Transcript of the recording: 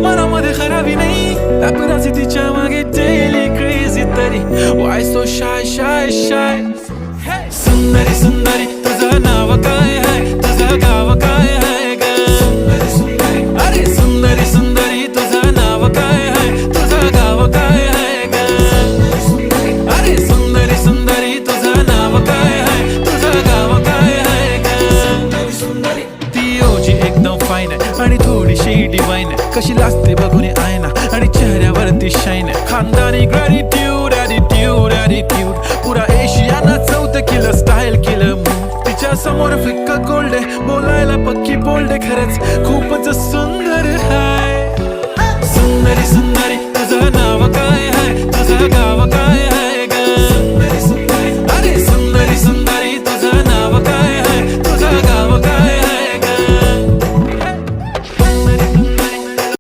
मनामध्ये खराबी नाही, paparazzi तिच्या मागे daily crazy तरी why so shy shy shy. सुंदरी सुंदरी तुझं नाव काय आहे, तुझं गाव काय आहे ग? अरे सुंदरी सुंदरी तुझं नाव काय आहे, तुझं गाव काय आहे ग? अरे सुंदरी सुंदरी तुझं नाव काय आहे, तुझं गाव काय आहे ग? ती ओजी एकदम फाईन आहे आणि थोडीशी डिवाइन आहे, कशी लाजते बघून आयना आणि चेहऱ्यावरती शाईन आहे. खानदानी ग्रॅटिट्यूड ॲटिट्यूड ॲटिट्यूड पुरा एशियाना चौथं केलं स्टाईल केलं मूव. तिच्या समोर फिक्क गोल्ड आहे, बोलायला पक्की बोल्ड आहे, खरंच खूपच सुंदर आहे.